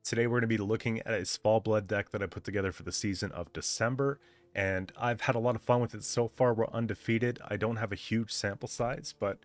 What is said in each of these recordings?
Today we're going to be looking at a Svalblod deck that I put together for the season of December, and I've had a lot of fun with it so far. We're undefeated. I don't have a huge sample size, but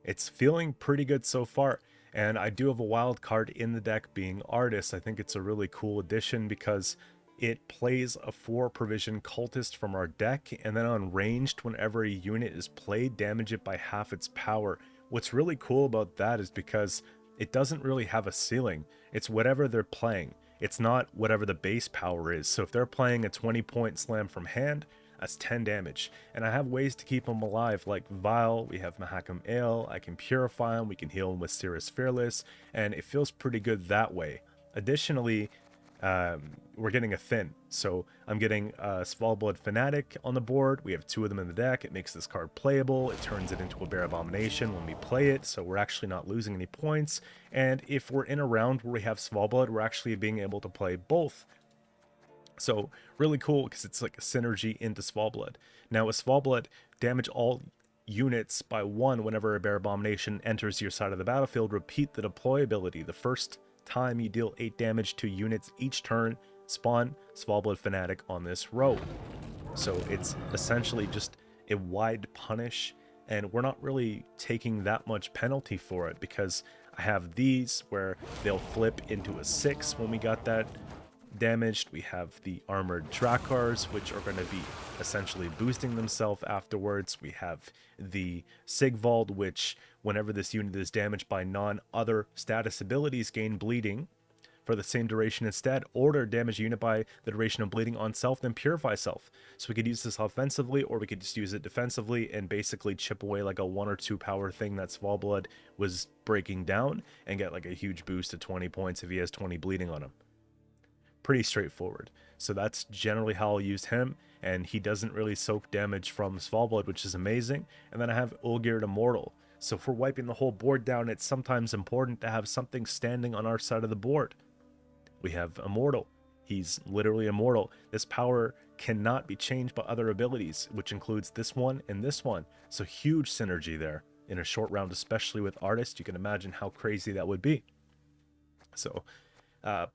it's feeling pretty good so far. And I do have a wild card in the deck being Artis. I think it's a really cool addition because it plays a 4 provision cultist from our deck, and then on ranged, whenever a unit is played, damage it by half its power. What's really cool about that is because it doesn't really have a ceiling. It's whatever they're playing. It's not whatever the base power is. So if they're playing a 20-point slam from hand, that's 10 damage. And I have ways to keep them alive, like Vile, we have Heymaey, I can purify them, we can heal them with Cirrus Fearless, and it feels pretty good that way. Additionally, we're getting a Thin, so I'm getting Svalblod Fanatic on the board. We have 2 of them in the deck. It makes this card playable. It turns it into a Bear Abomination when we play it, so we're actually not losing any points. And if we're in a round where we have Svalblod, we're actually being able to play both. So really cool because it's like a synergy into Svalblod. Now with Svalblod, damage all units by 1 whenever a Bear Abomination enters your side of the battlefield. Repeat the deploy ability. The first time you deal 8 damage to units each turn, spawn Svalblod Fanatic on this row. So it's essentially just a wide punish, and we're not really taking that much penalty for it because I have these where they'll flip into a 6 when we got that damaged. We have the armored Drakars, which are going to be essentially boosting themselves afterwards. We have the Sigvald, which whenever this unit is damaged by non-other status abilities, gain bleeding for the same duration instead, or damage a unit by the duration of bleeding on self, then purify self. So we could use this offensively, or we could just use it defensively and basically chip away like a 1 or 2 power thing that Svalblod was breaking down and get like a huge boost to 20 points if he has 20 bleeding on him. Pretty straightforward. So that's generally how I'll use him, and he doesn't really soak damage from Svalblod, which is amazing. And then I have Ulgird Immortal. So if we're wiping the whole board down, it's sometimes important to have something standing on our side of the board. We have Immortal. He's literally immortal. This power cannot be changed by other abilities, which includes this one and this one. So huge synergy there in a short round, especially with Artis. You can imagine how crazy that would be. So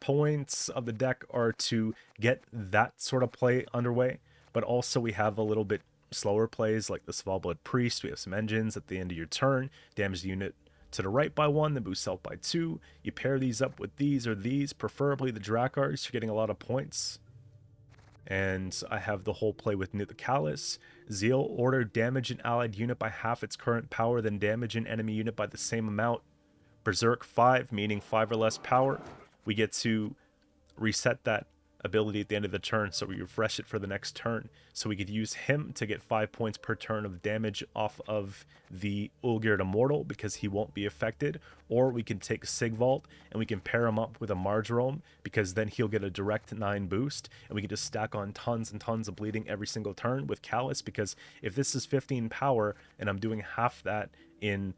points of the deck are to get that sort of play underway, but also we have a little bit slower plays like the Svalblod Priest. We have some engines at the end of your turn, damage the unit to the right by 1, then boost self by 2. You pair these up with these or these, preferably the Drakars. You're getting a lot of points. And I have the whole play with the Callus. Zeal, order damage an allied unit by half its current power, then damage an enemy unit by the same amount. Berserk 5, meaning 5 or less power. We get to reset that ability at the end of the turn, so we refresh it for the next turn. So we could use him to get 5 points per turn of damage off of the Ulgird Immortal because he won't be affected. Or we can take Sigvald and we can pair him up with a Marjoram because then he'll get a direct 9 boost, and we can just stack on tons and tons of bleeding every single turn with Callus, because if this is 15 power and I'm doing half that in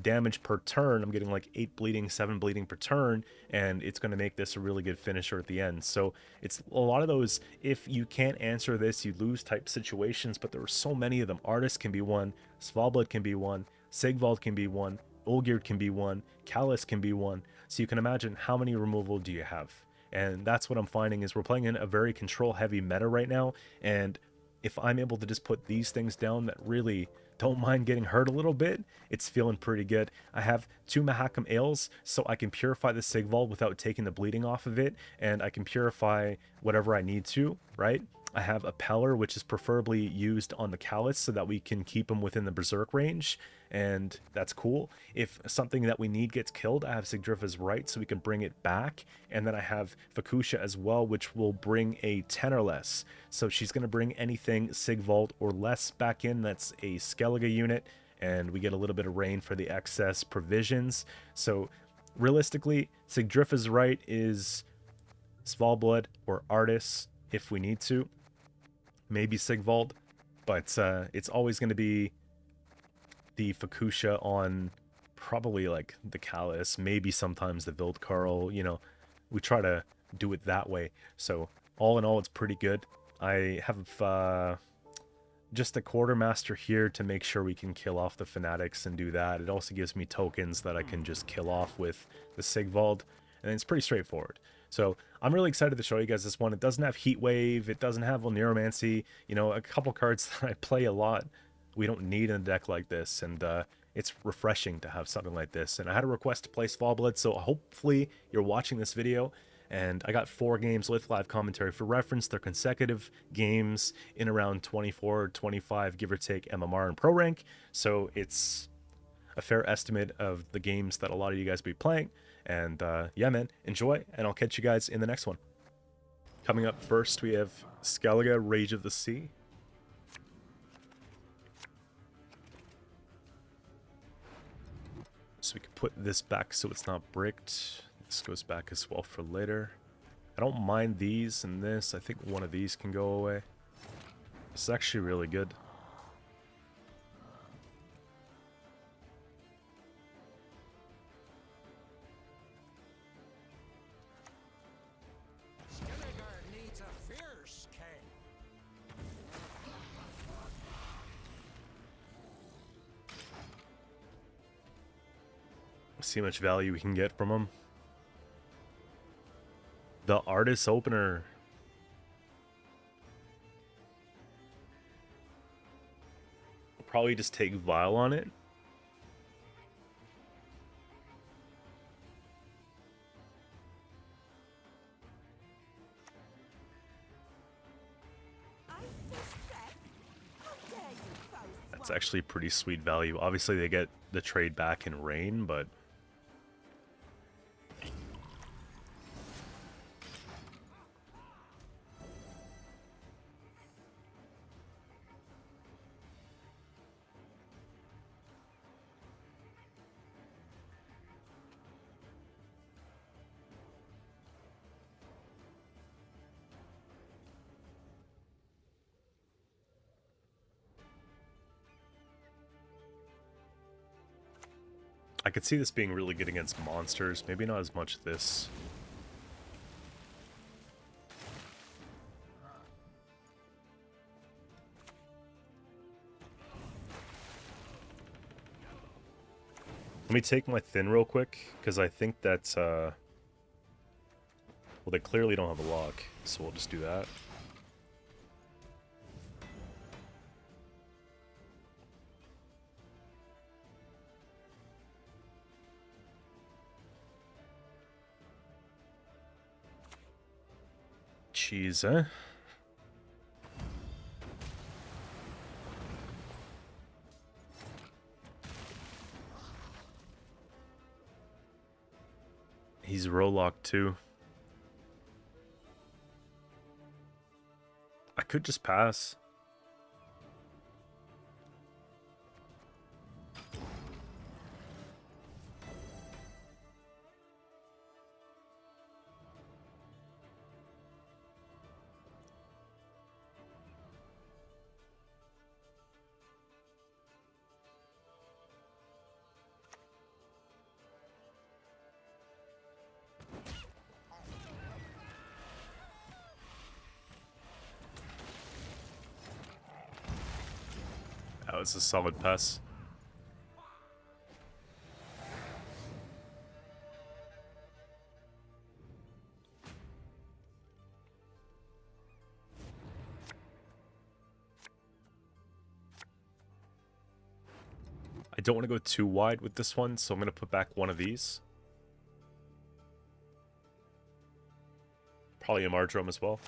damage per turn, I'm getting like 8 bleeding, 7 bleeding per turn, and it's going to make this a really good finisher at the end. So it's a lot of those if you can't answer this you lose type situations, but there are so many of them. Artis can be one, Svalblod can be one, Sigvald can be one, Ulgird can be one, Callus can be one. So you can imagine how many removal do you have. And that's what I'm finding is we're playing in a very control heavy meta right now, and if I'm able to just put these things down that really don't mind getting hurt a little bit, it's feeling pretty good. I have 2 Heymaey, so I can purify the Sigvald without taking the bleeding off of it, and I can purify whatever I need to, right? I have a Peller, which is preferably used on the Callus so that we can keep him within the Berserk range, and that's cool. If something that we need gets killed, I have Sigdrifa's Right, so we can bring it back, and then I have Fukusha as well, which will bring a 10 or less. So she's going to bring anything Sigvald or less back in. That's a Skellige unit, and we get a little bit of rain for the excess provisions. So realistically, Sigdrifa's Right is Svalblod or Artis if we need to. Maybe Sigvald, but it's always going to be the Fukusha on probably like the Callus, maybe sometimes the Wildkarl. You know, we try to do it that way. So all in all, it's pretty good. I have just a quartermaster here to make sure we can kill off the fanatics and do that. It also gives me tokens that I can just kill off with the Sigvald. and it's pretty straightforward. So I'm really excited to show you guys this one. It doesn't have Heat Wave, it doesn't have Neuromancy, you know, a couple cards that I play a lot we don't need in a deck like this, and it's refreshing to have something like this. And I had a request to play Svalblod, so hopefully you're watching this video. And I got 4 games with live commentary. For reference, they're consecutive games in around 24 or 25, give or take, MMR and Pro Rank. So it's a fair estimate of the games that a lot of you guys be playing. And yeah, man, enjoy, and I'll catch you guys in the next one. Coming up first, we have Skellige, Rage of the Sea. So we can put this back so it's not bricked. This goes back as well for later. I don't mind these and this. I think one of these can go away. This is actually really good. See how much value we can get from them. The Artis opener. We'll probably just take Vile on it. That's actually pretty sweet value. Obviously they get the trade back in rain, but I could see this being really good against monsters. Maybe not as much this. Let me take my Thin real quick, because I think that's, well, they clearly don't have a lock, so we'll just do that. Cheese, eh? He's row-locked too. I could just pass. That was a solid pass. I don't want to go too wide with this one, so I'm going to put back one of these. Probably a Mardrome as well.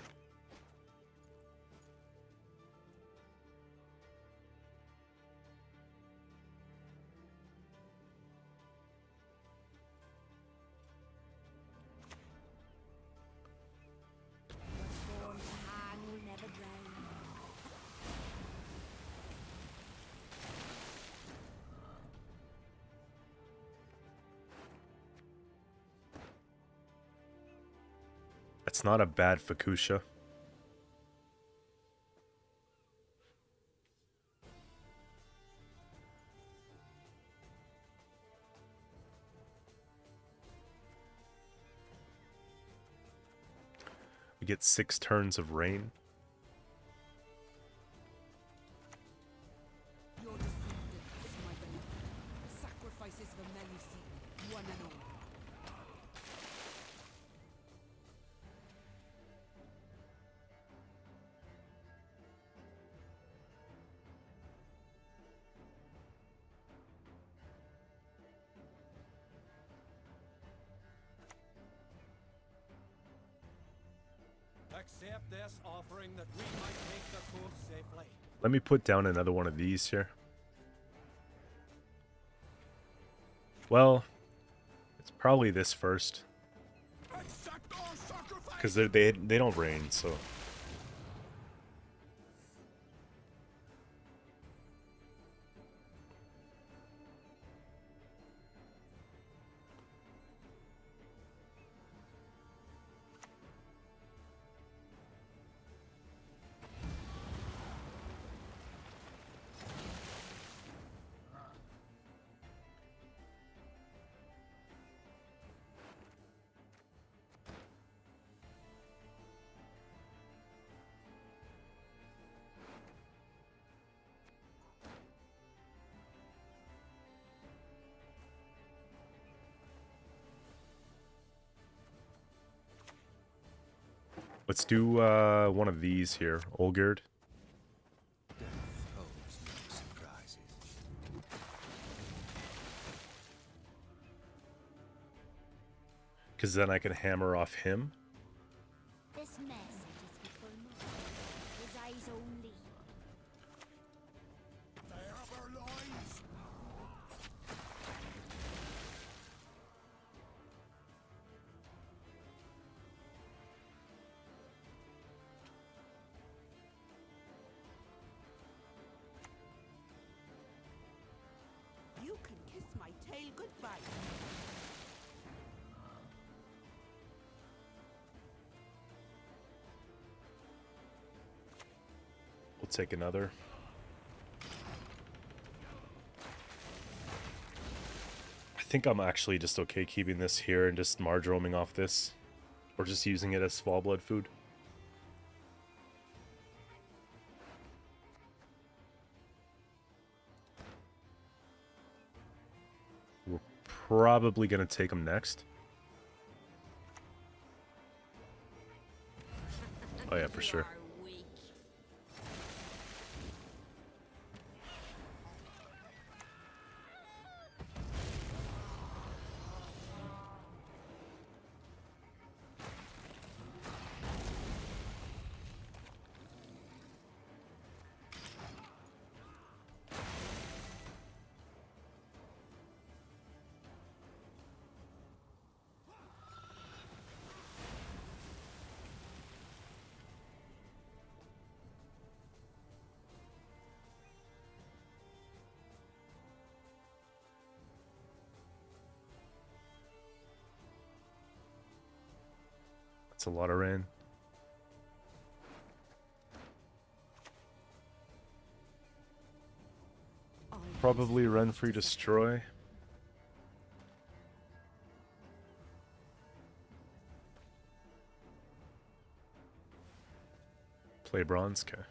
It's not a bad Fukusha. We get 6 turns of rain. accept this offering that we might make the coast safely. Let me put down another one of these here. Well, it's probably this first. Because they don't rain, so... Let's do one of these here, Olgerd. Because then I can hammer off him. This message is for his eyes only. They have our lives. You can kiss my tail goodbye. We'll take another. I think I'm actually just okay keeping this here and just marge roaming off this. Or just using it as Svalblod food. We're probably going to take him next. Oh yeah, for sure. That's a lot of rain. Probably run free destroy. Play bronze, okay.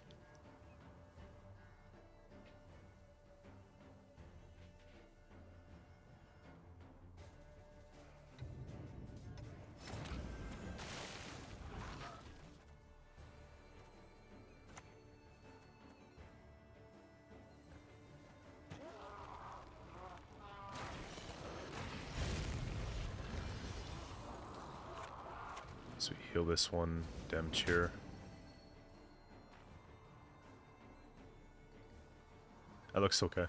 So we heal this one, Dem Cheer. That looks okay.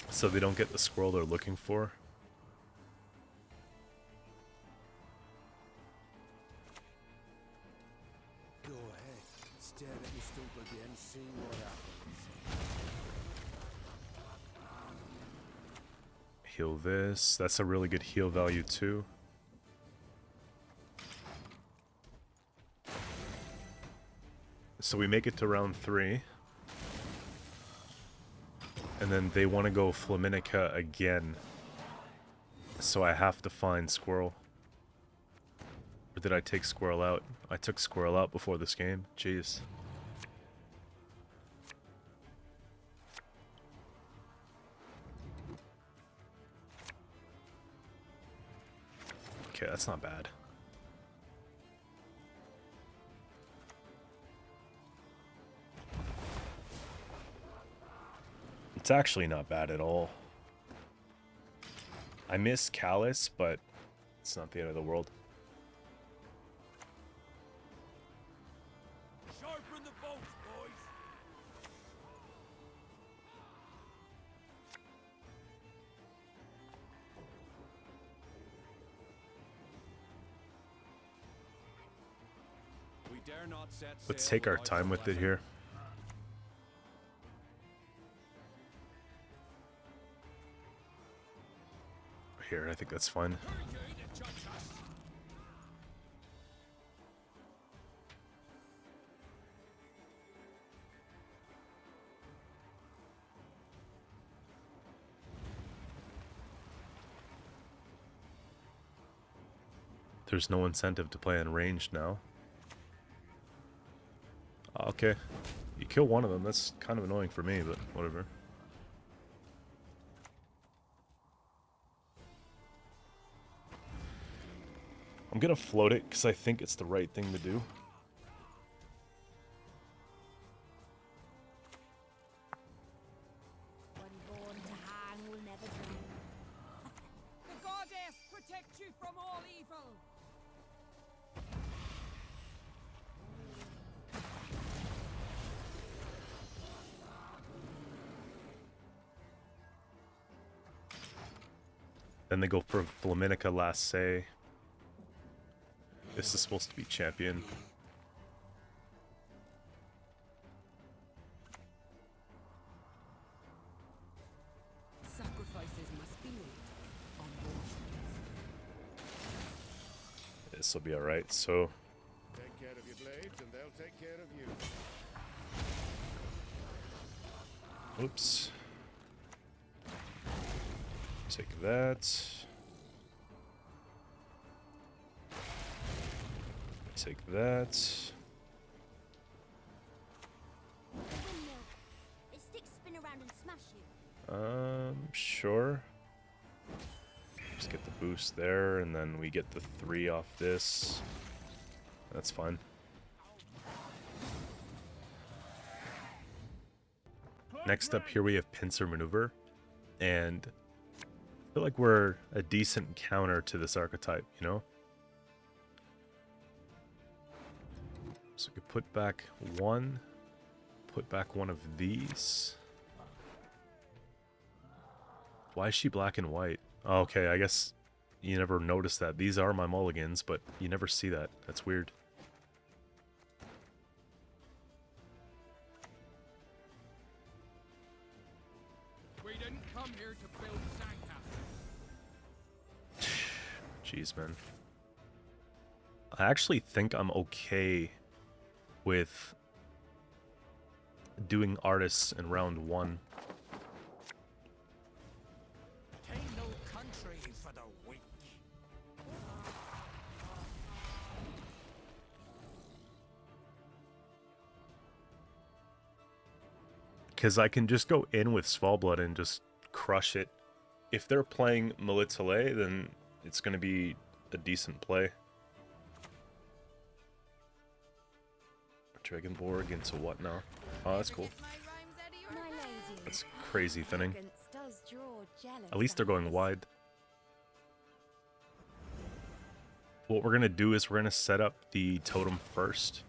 So they don't get the squirrel they're looking for. Go ahead, stare at me stupidly and see what happens. Heal this. That's a really good heal value too. So we make it to round 3. And then they want to go Flaminica again. So I have to find Squirrel. Or did I take Squirrel out? I took Squirrel out before this game. Jeez. Okay, that's not bad. It's actually not bad at all. I miss Callus, but it's not the end of the world. Sharpen the bolts, boys. We dare not set Let's sail take our without time some with it weapon. here. Here, I think that's fine. There's no incentive to play in range now. Okay. You kill one of them, that's kind of annoying for me, but whatever. I'm gonna float it because I think it's the right thing to do. One born to hang will never drown. The goddess protect you from all evil. Then they go for Flaminica last say. This is supposed to be champion. Sacrifices must be made on both sides. This will be alright, so Take care of your blades, and they'll take care of you. oops. Take that. Take that. Windmill. Its sticks spin around and smash you. Sure. Just get the boost there, and then we get the 3 off this. That's fine. Next up here we have Pincer Maneuver, and I feel like we're a decent counter to this archetype, you know? So we could put back one of these. Why is she black and white? Oh, okay, I guess you never notice that. These are my mulligans, but you never see that. That's weird. We didn't come here to build sandcastles. Jeez, man. I actually think I'm okay with doing Artis in round 1. Ain't no country for the weak. Because I can just go in with Svalblod and just crush it. If they're playing Melitele, then it's going to be a decent play. Dragonborg into what now? Oh, that's cool. My lady. That's crazy thinning. Arrogance does draw jealous At least they're going eyes. wide. What we're going to do is we're going to set up the totem first.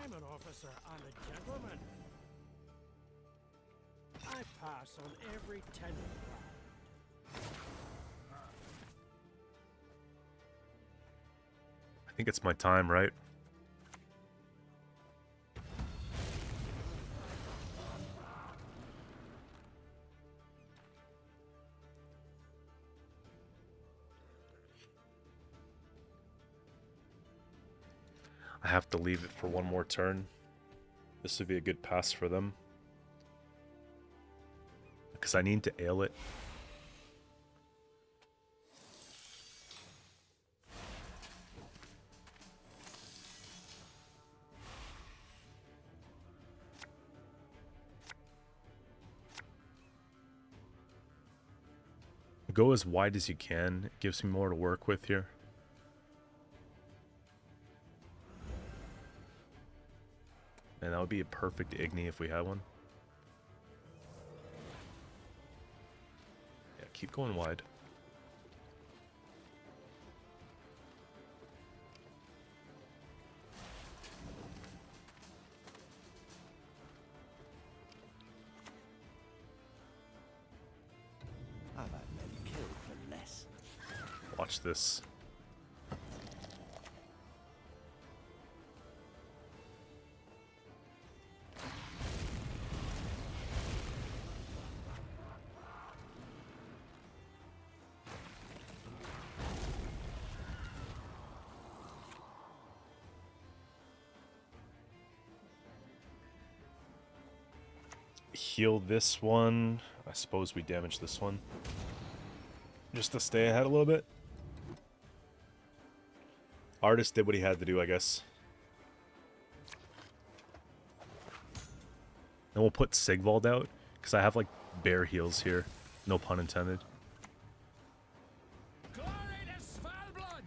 I'm an officer and a gentleman. I pass on every tenant round. I think it's my time, right? I have to leave it for one more turn. This would be a good pass for them. Because I need to ale it. go as wide as you can. It gives me more to work with here. And that would be a perfect Igni if we had one. Yeah, keep going wide. I've had men killed for less. Watch this. Heal this one. I suppose we damage this one. Just to stay ahead a little bit. Artis did what he had to do, I guess. Then we'll put Sigvald out, because I have like bear heals here. No pun intended. Glory to Svalblod!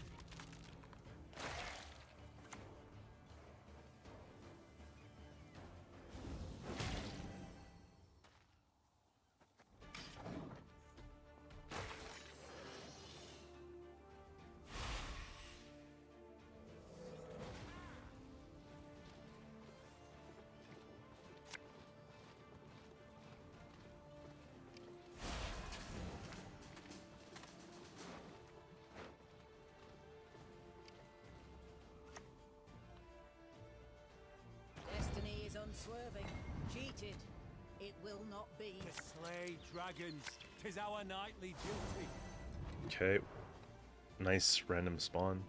Destiny is unswerving. Cheated. It will not be. To slay dragons, 'tis our nightly duty. Okay. Nice random spawn.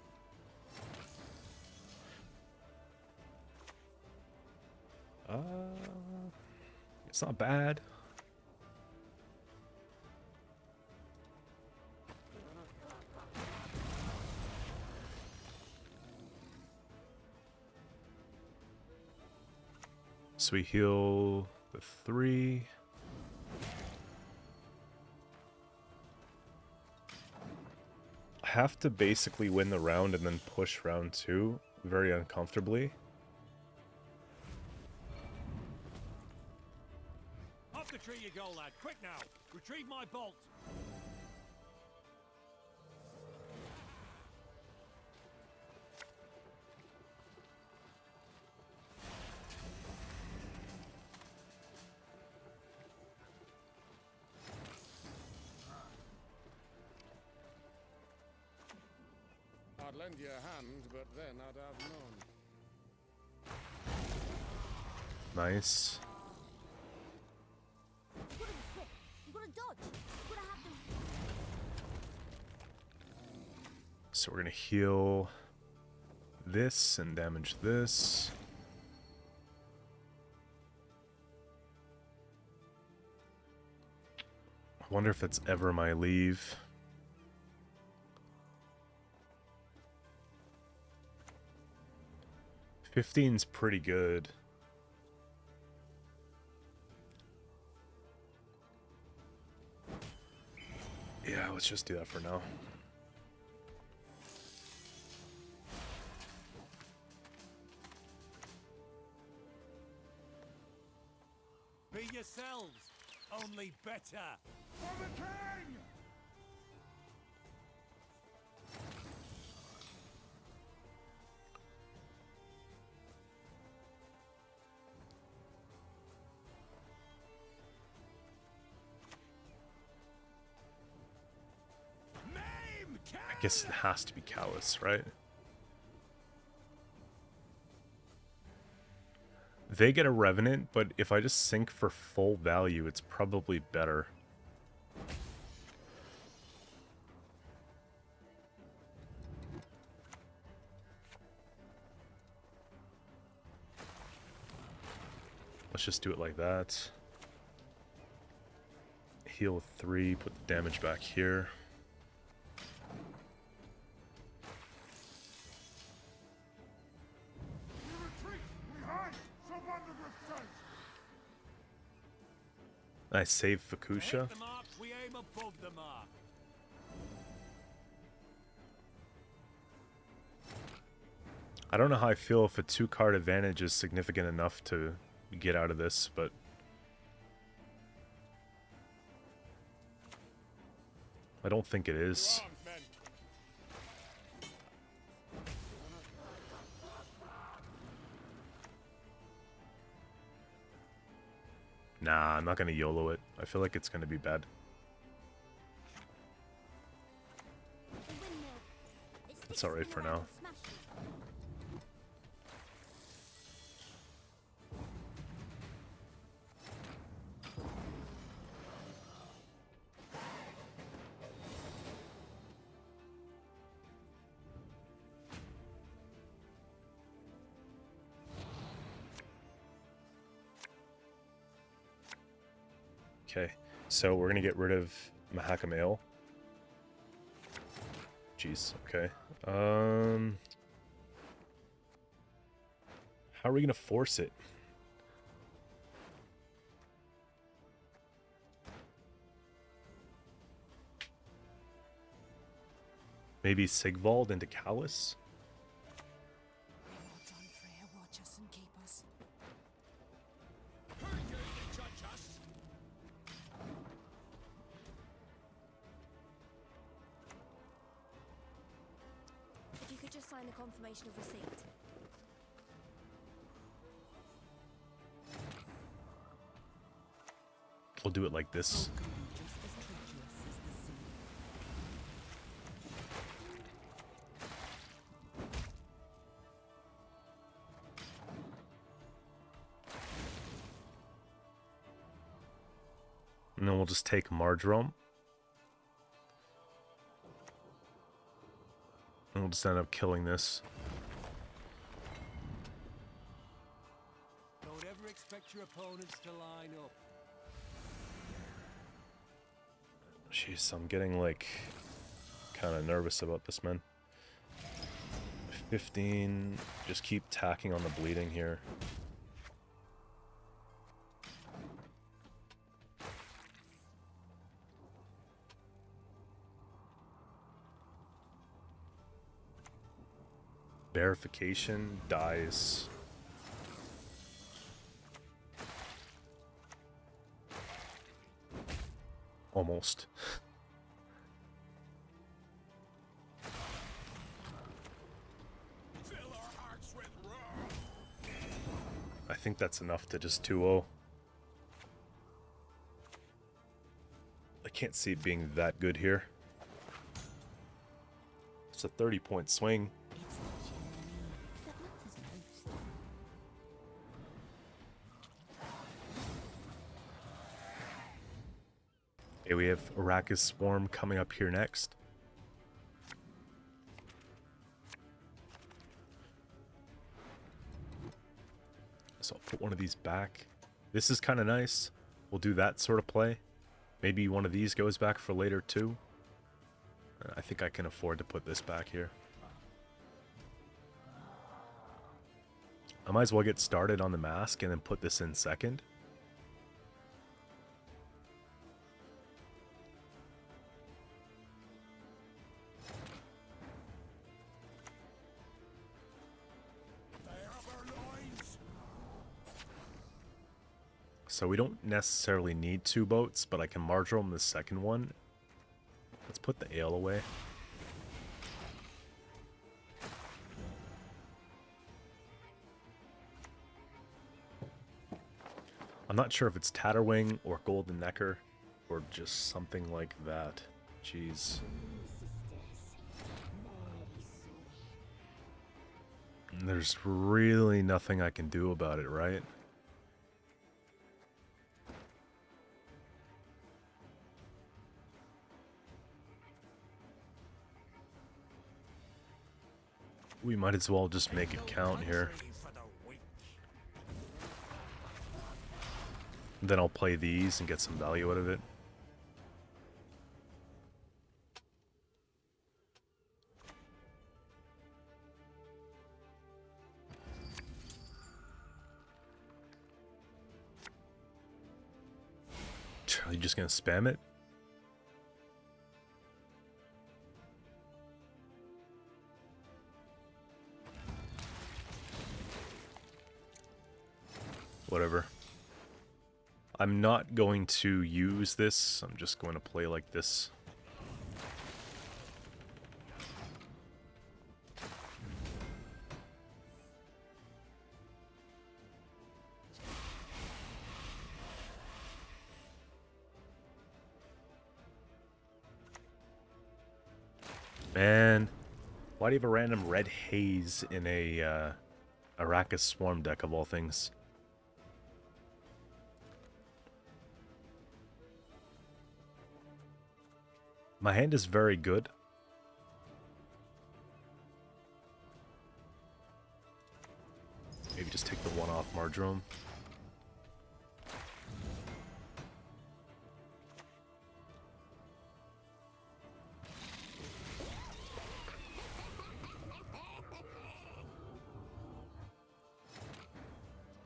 It's not bad. So we heal the 3. I have to basically win the round and then push round 2 very uncomfortably. Up the tree you go, lad. Quick now. Retrieve my bolt. I'd lend you a hand, but then I'd have none. Nice. You gotta be quick. You gotta dodge. You gotta have the. So we're gonna heal this and damage this. I wonder if that's ever my leave. Fifteen's pretty good. Yeah, let's just do that for now. Be yourselves, only better. For the king! I guess it has to be Callus, right? They get a Revenant, but if I just sync for full value, it's probably better. Let's just do it like that. Heal 3, put the damage back here. I save Fukusha. Hit the mark, we aim above the mark. I don't know how I feel if a 2-card advantage is significant enough to get out of this, but I don't think it is. Armed men. Nah, I'm not going to YOLO it. I feel like it's going to be bad. The windmill. It It's sticks alright spin for around now. and smash you. Okay, so we're going to get rid of Heymaey. Jeez, okay. How are we going to force it? Maybe Sigvald into Callus? Watch us and keep us. If you could just sign the confirmation of receipt. We'll do it like this. And then we'll just take Marjoram. And we'll just end up killing this. Don't ever expect your opponents to line up. Jeez, I'm getting like kind of nervous about this, man. 15. Just keep tacking on the bleeding here. Verification dies. Almost. Fill our hearts with wrath. I think that's enough to just 2-0. I can't see it being that good here. It's a 30-point swing. It's the genuine that matters most. Okay, we have Arachas Swarm coming up here next. So I'll put one of these back. This is kind of nice. We'll do that sort of play. Maybe one of these goes back for later too. I think I can afford to put this back here. I might as well get started on the mask and then put this in second. They have our lives. So we don't necessarily need 2 boats, but I can marjoram the second one. Let's put the ale away. I'm not sure if it's Tatterwing or Golden Necker or just something like that. Jeez. Sisters, Mary There's really nothing I can do about it, right? We might as well just make it count here. For the weak. Then I'll play these and get some value out of it. Are you just gonna spam it? whatever. I'm not going to use this. I'm just going to play like this. Man, why do you have a random red haze in a Arachas swarm deck of all things? My hand is very good. Maybe just take the one off Mardrome.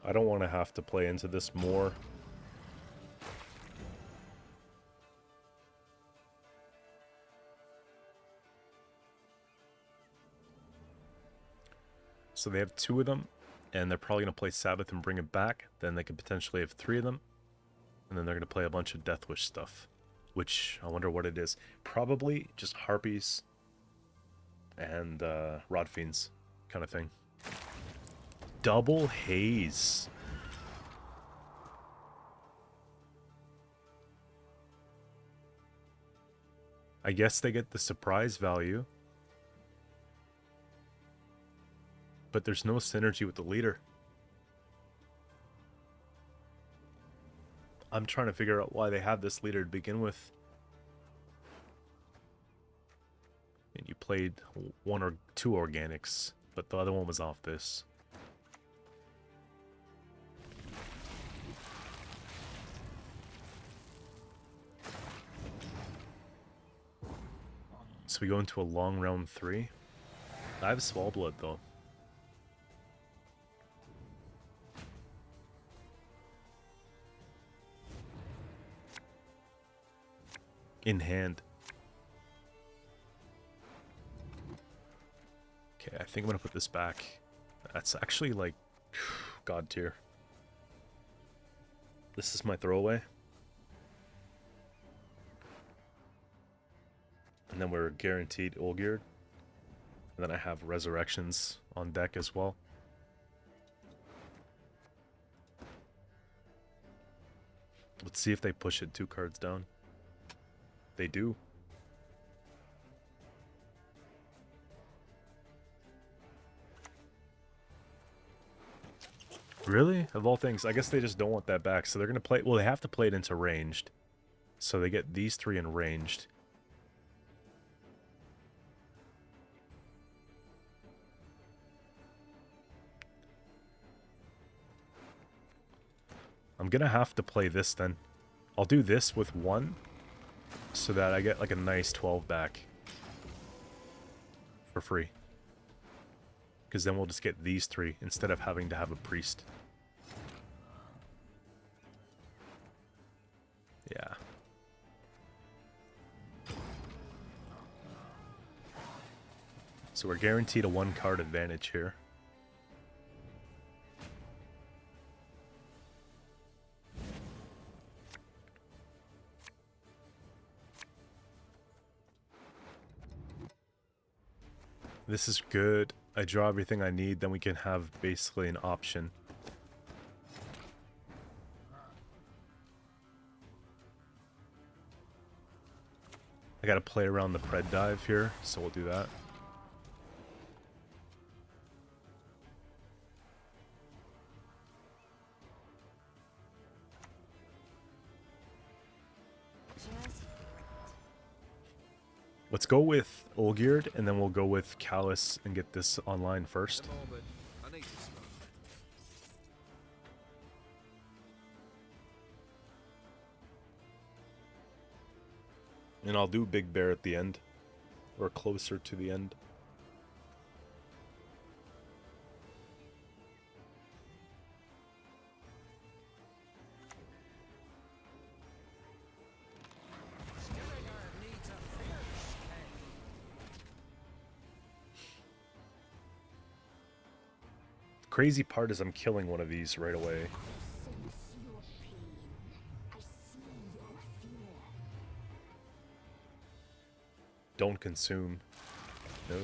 I don't want to have to play into this more. So they have 2 of them, and they're probably going to play Sabbath and bring it back. Then they could potentially have 3 of them, and then they're going to play a bunch of Deathwish stuff, which I wonder what it is. Probably just Harpies and Rod Fiends kind of thing. Double Haze. I guess they get the surprise value. But there's no synergy with the leader. I'm trying to figure out why they have this leader to begin with. And you played 1 or 2 organics, but the other one was off this. So we go into a long round 3. I have Svalblod though. In hand. Okay, I think I'm gonna put this back. That's actually like god tier. This is my throwaway. And then we're guaranteed Olgierd. And then I have Resurrections on deck as well. Let's see if they push it 2 cards down. They do. Really? Of all things, I guess they just don't want that back. So they're going to play... Well, they have to play it into ranged. So they get these 3 in ranged. I'm going to have to play this then. I'll do this with 1. So that I get like a nice 12 back. For free. Because then we'll just get these 3 instead of having to have a priest. Yeah. So we're guaranteed a 1 card advantage here. This is good. I draw everything I need, then we can have basically an option. I gotta play around the pred dive here, so we'll do that. Let's go with Olgierd, and then we'll go with Callus and get this online first. And I'll do Big Bear at the end, or closer to the end. Crazy part is I'm killing one of these right away. Don't consume. No.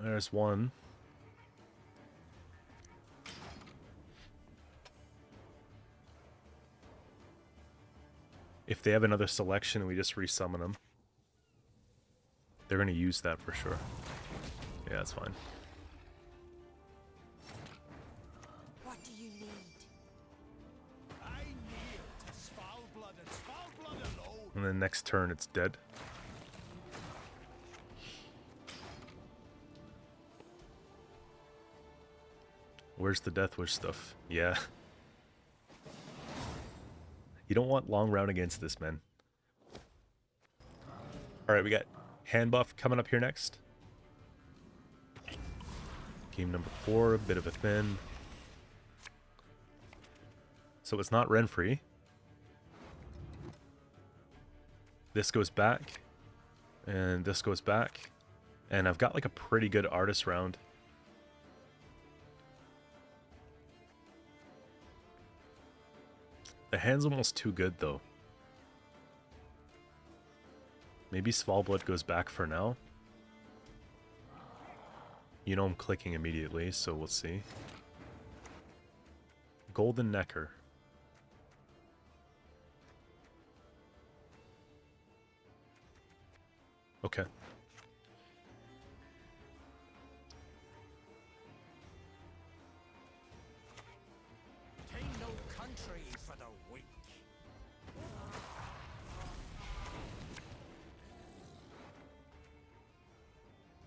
There's one. If they have another selection, we just resummon them. They're going to use that for sure. Yeah, that's fine. What do you need? I kneel to Svalblod and Svalblod alone. And then next turn, it's dead. Where's the Death Wish stuff? Yeah. You don't want long round against this, man. Alright, we got hand buff coming up here next. Game number 4, a bit of a thin. So it's not Renfree. This goes back. And this goes back. And I've got like a pretty good Artis round. The hand's almost too good, though. Maybe Svalblod goes back for now. You know I'm clicking immediately, so we'll see. Golden Necker. Okay. Ain't no country for the weak.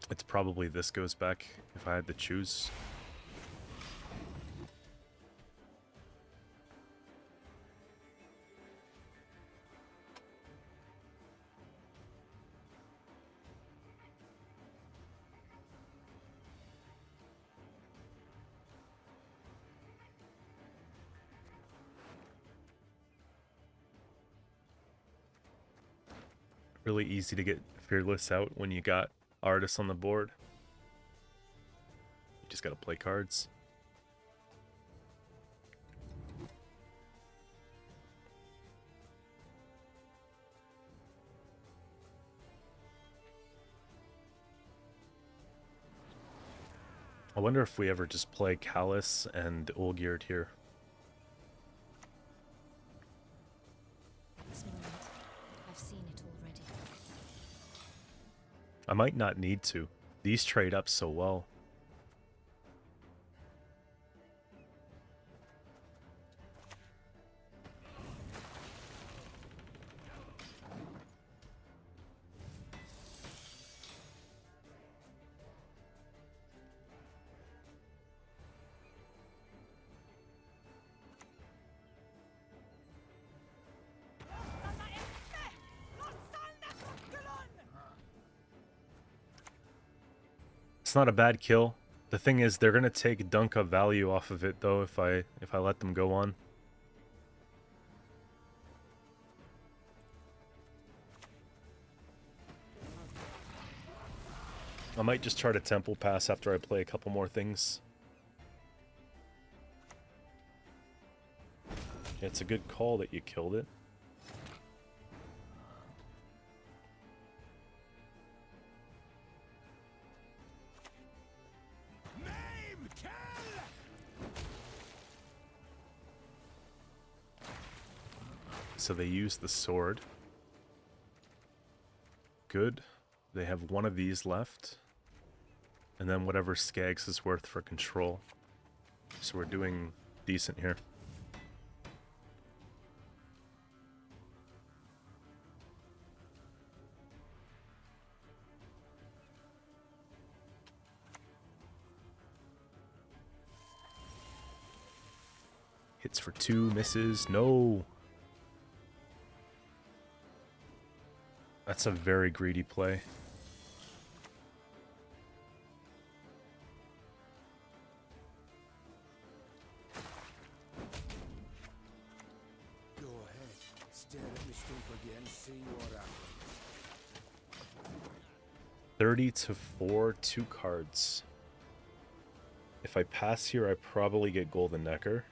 It's probably this goes back if I had to choose. Really easy to get Fearless out when you got Artis on the board. You just gotta play cards. I wonder if we ever just play Callus and Olgierd here. It's no need. I've seen it already. I might not need to. These trade up so well. It's not a bad kill. The thing is, they're gonna take Dunka value off of it, though, if I let them go on. I might just try to temple pass after I play a couple more things. Yeah, it's a good call that you killed it. So they use the sword. Good. They have one of these left. And then whatever Skags is worth for control. So we're doing decent here. Hits for 2, misses. No! That's a very greedy play. Go ahead, stare at me stump again, see what happens. 30 to 4, 2 cards. If I pass here, I probably get Golden Necker.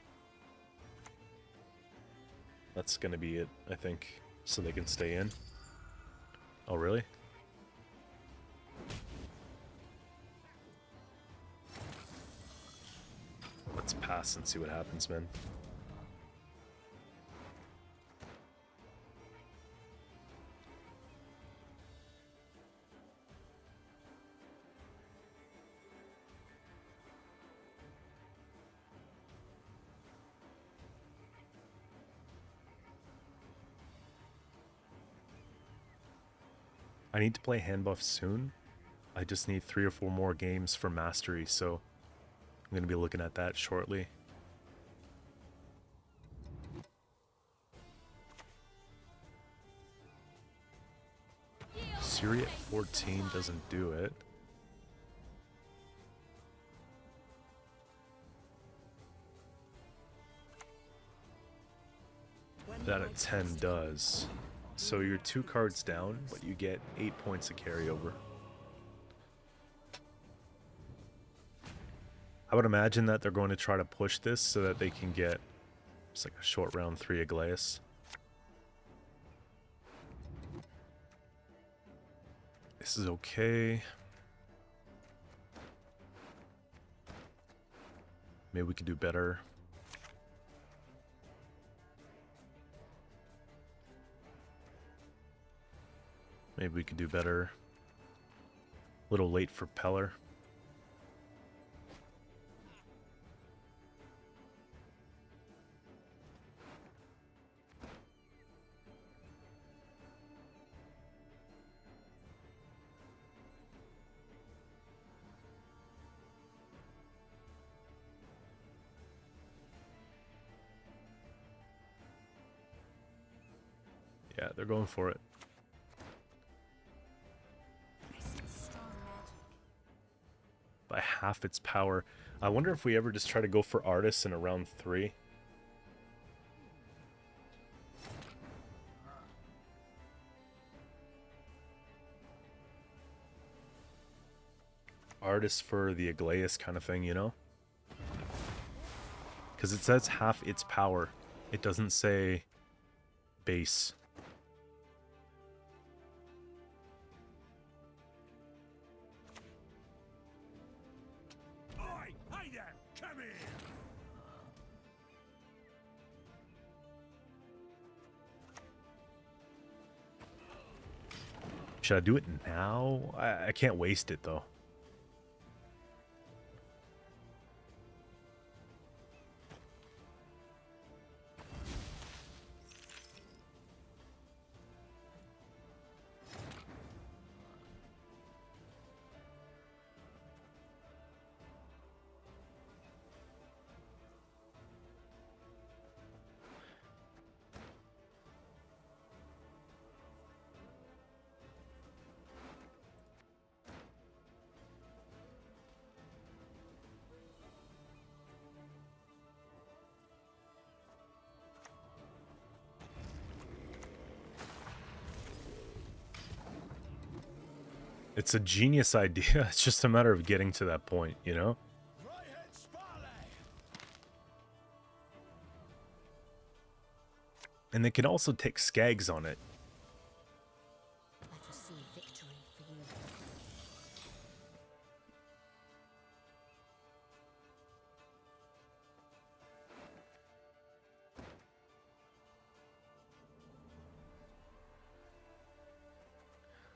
That's gonna be it, I think, so they can stay in. Oh, really? Let's pass and see what happens, man. I need to play hand buff soon. I just need 3 or 4 more games for mastery, so I'm going to be looking at that shortly. Syria at 14 doesn't do it. That at 10 does. So you're 2 cards down, but you get 8 points of carryover. I would imagine that they're going to try to push this so that they can get just like a short round 3 Aglaeus. This is okay. Maybe we could do better. Maybe we could do better. A little late for Peller. Yeah, they're going for it. By half its power. I wonder if we ever just try to go for Artis in a round 3. Artis for the Aglaeus kind of thing, you know? Because it says half its power. It doesn't say base. Should I do it now? I can't waste it, though. It's a genius idea. It's just a matter of getting to that point, you know? And they can also take skags on it. Let us see victory for you.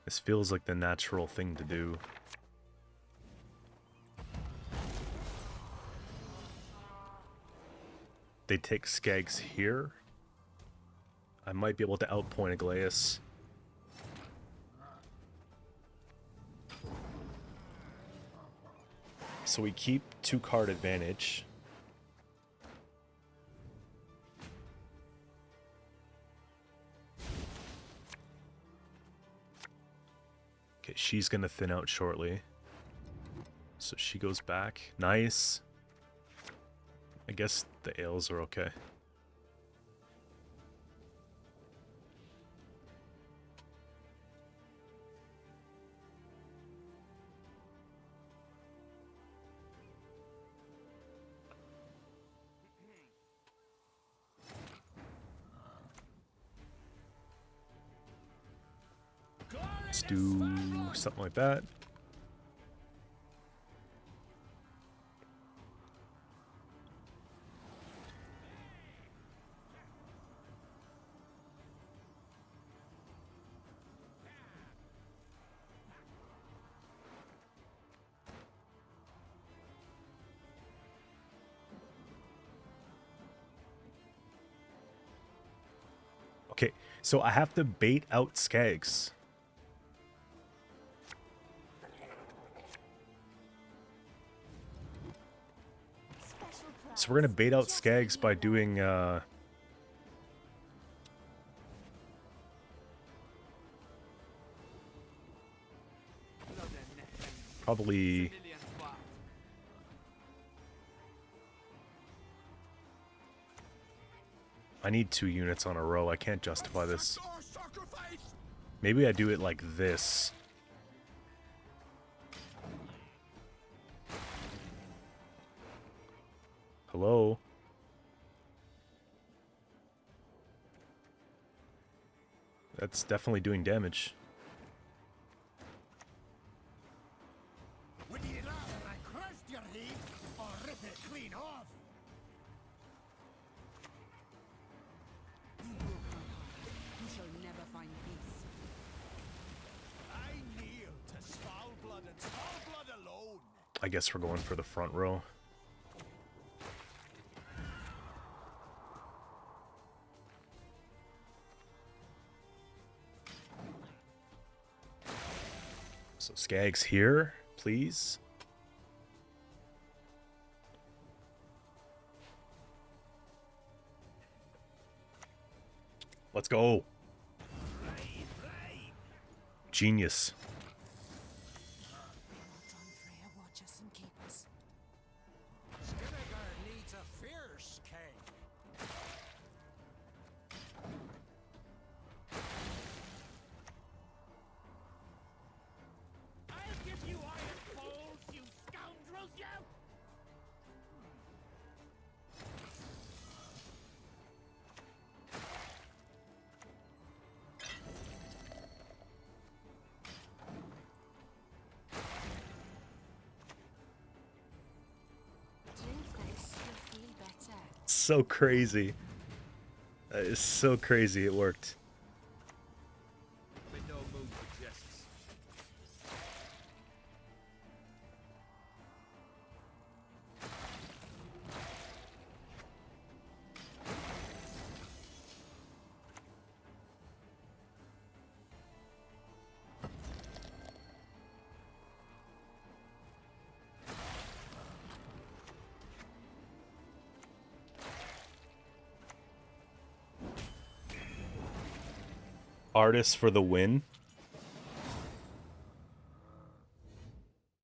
This feels like the natural thing to do. They take skags here. I might be able to outpoint Aglaeus. So we keep 2-card advantage. Okay, she's gonna thin out shortly. So she goes back. Nice. I guess the ales are okay. Let's do something like that. Okay, so I have to bait out skags. So we're gonna bait out skags by doing probably I need 2 units on a row. I can't justify this. Maybe I do it like this. Hello? That's definitely doing damage. Would you rather I crushed your heap or rip it clean off? You shall never find peace. I kneel to Svalblod and Svalblod alone. I guess we're going for the front row. So skags here, please. Let's go. Genius. Watch us and keep us. Skellige needs a fierce king. I'll give you iron balls, you scoundrels, you! So crazy. That is so crazy it worked. Artis for the win.